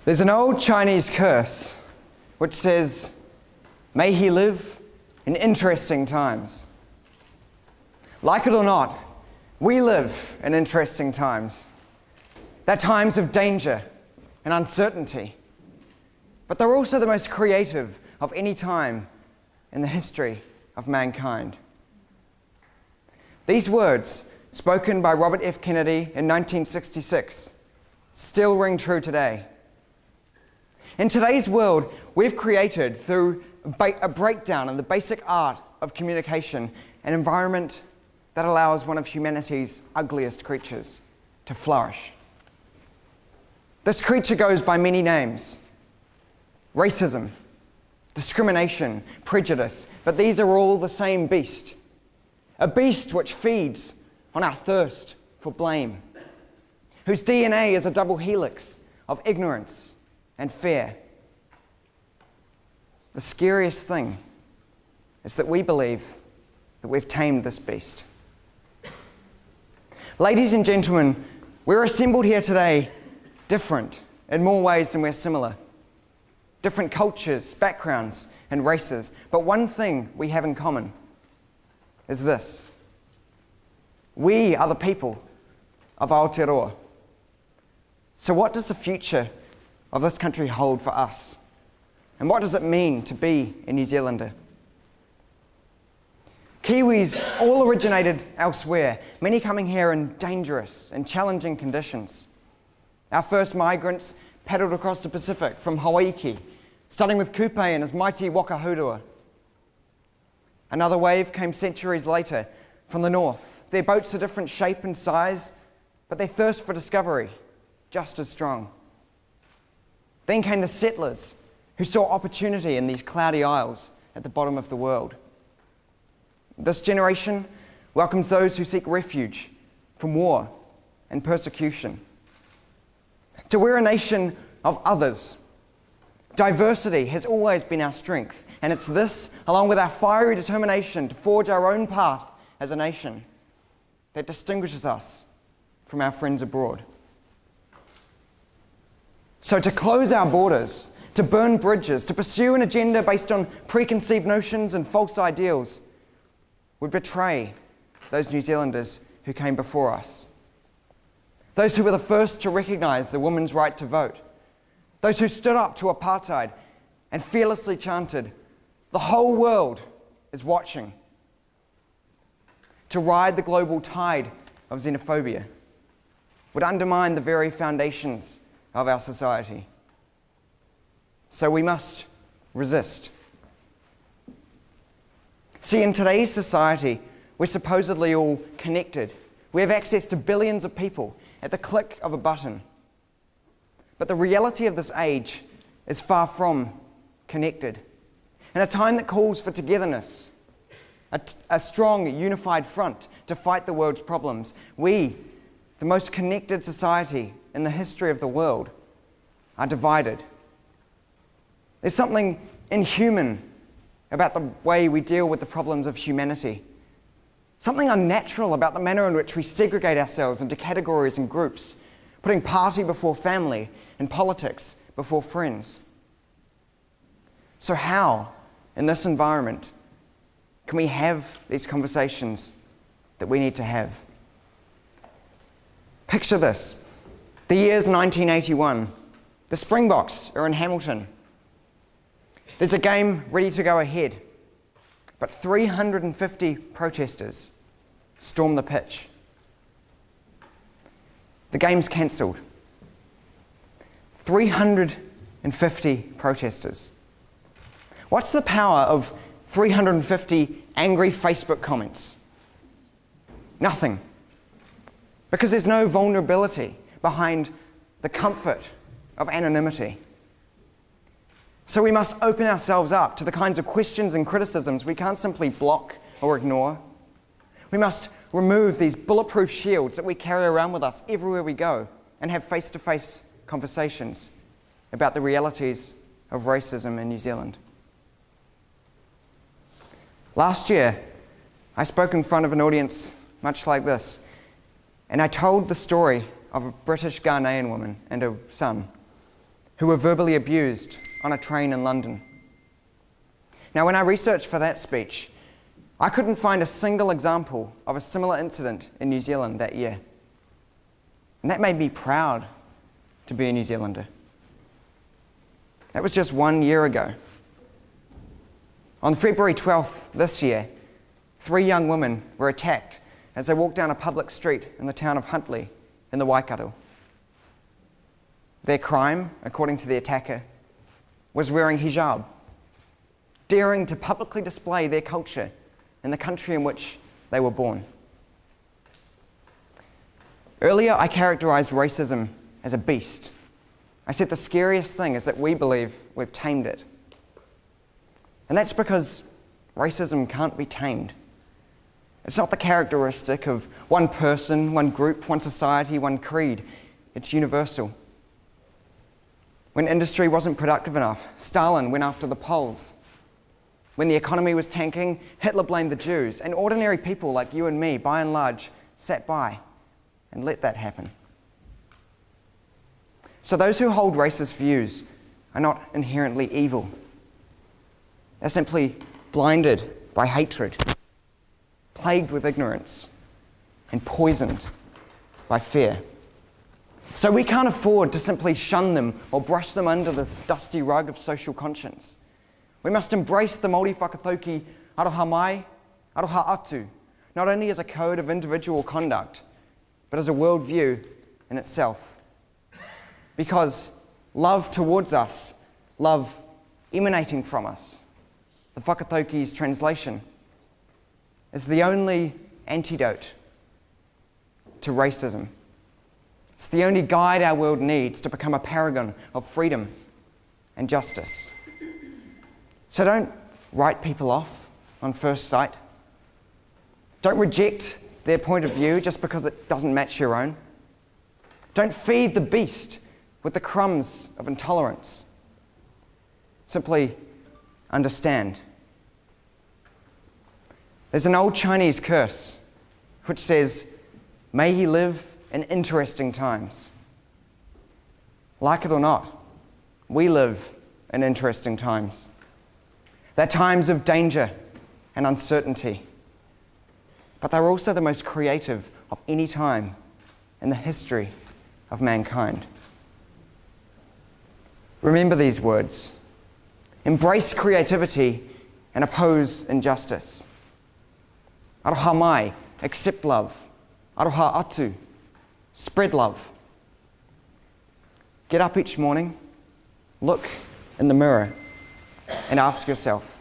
There's an old Chinese curse which says, "May he live in interesting times." Like it or not, we live in interesting times. They're times of danger and uncertainty, but they're also the most creative of any time in the history of mankind. These words, spoken by Robert F. Kennedy in 1966, still ring true today. In today's world, we've created, through a breakdown in the basic art of communication, an environment that allows one of humanity's ugliest creatures to flourish. This creature goes by many names: racism, discrimination, prejudice, but these are all the same beast. A beast which feeds on our thirst for blame, whose DNA is a double helix of ignorance and fear. The scariest thing is that we believe that we've tamed this beast. Ladies and gentlemen, we're assembled here today different in more ways than we're similar. Different cultures, backgrounds, and races. But one thing we have in common is this: we are the people of Aotearoa. So what does the future of this country hold for us? And what does it mean to be a New Zealander? Kiwis all originated elsewhere, many coming here in dangerous and challenging conditions. Our first migrants paddled across the Pacific from Hawaii, starting with Kupe and his mighty Wakahurua. Another wave came centuries later from the north. Their boats are different shape and size, but their thirst for discovery just as strong. Then came the settlers, who saw opportunity in these cloudy isles at the bottom of the world. This generation welcomes those who seek refuge from war and persecution. So we're a nation of others. Diversity has always been our strength, and it's this, along with our fiery determination to forge our own path as a nation, that distinguishes us from our friends abroad. So to close our borders, to burn bridges, to pursue an agenda based on preconceived notions and false ideals would betray those New Zealanders who came before us. Those who were the first to recognise the woman's right to vote. Those who stood up to apartheid and fearlessly chanted, "The whole world is watching." To ride the global tide of xenophobia would undermine the very foundations of our society. So we must resist. See, in today's society, we're supposedly all connected. We have access to billions of people at the click of a button. But the reality of this age is far from connected. In a time that calls for togetherness, a strong, unified front to fight the world's problems, we, the most connected society in the history of the world, are divided. There's something inhuman about the way we deal with the problems of humanity. Something unnatural about the manner in which we segregate ourselves into categories and groups, putting party before family and politics before friends. So how, in this environment, can we have these conversations that we need to have? Picture this. The year's 1981. The Springboks are in Hamilton. There's a game ready to go ahead, but 350 protesters storm the pitch. The game's cancelled. 350 protesters. What's the power of 350 angry Facebook comments? Nothing. Because there's no vulnerability behind the comfort of anonymity. So we must open ourselves up to the kinds of questions and criticisms we can't simply block or ignore. We must remove these bulletproof shields that we carry around with us everywhere we go and have face-to-face conversations about the realities of racism in New Zealand. Last year, I spoke in front of an audience much like this, and I told the story of a British Ghanaian woman and her son who were verbally abused on a train in London. Now, when I researched for that speech, I couldn't find a single example of a similar incident in New Zealand that year. And that made me proud to be a New Zealander. That was just 1 year ago. On February 12th this year, 3 young women were attacked as they walked down a public street in the town of Huntly in the Waikato. Their crime, according to the attacker, was wearing hijab, daring to publicly display their culture in the country in which they were born. Earlier, I characterized racism as a beast. I said the scariest thing is that we believe we've tamed it. And that's because racism can't be tamed. It's not the characteristic of one person, one group, one society, one creed. It's universal. When industry wasn't productive enough, Stalin went after the Poles. When the economy was tanking, Hitler blamed the Jews, and ordinary people like you and me, by and large, sat by and let that happen. So those who hold racist views are not inherently evil. They're simply blinded by hatred, plagued with ignorance, and poisoned by fear. So we can't afford to simply shun them or brush them under the dusty rug of social conscience. We must embrace the Māori whakatauki aroha mai, aroha atu, not only as a code of individual conduct, but as a worldview in itself. Because love towards us, love emanating from us, the whakatauki's translation, is the only antidote to racism. It's the only guide our world needs to become a paragon of freedom and justice. So don't write people off on first sight. Don't reject their point of view just because it doesn't match your own. Don't feed the beast with the crumbs of intolerance. Simply understand. There's an old Chinese curse which says, "May he live in interesting times." Like it or not, we live in interesting times. They're times of danger and uncertainty, but they're also the most creative of any time in the history of mankind. Remember these words. Embrace creativity and oppose injustice. Aroha mai, accept love. Aroha atu, spread love. Get up each morning, look in the mirror, and ask yourself,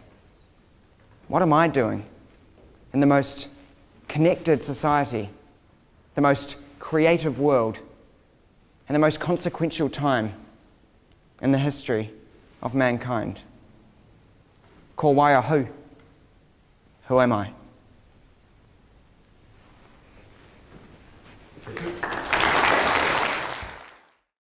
what am I doing in the most connected society, the most creative world, and the most consequential time in the history of mankind? Ko waia hu, who am I?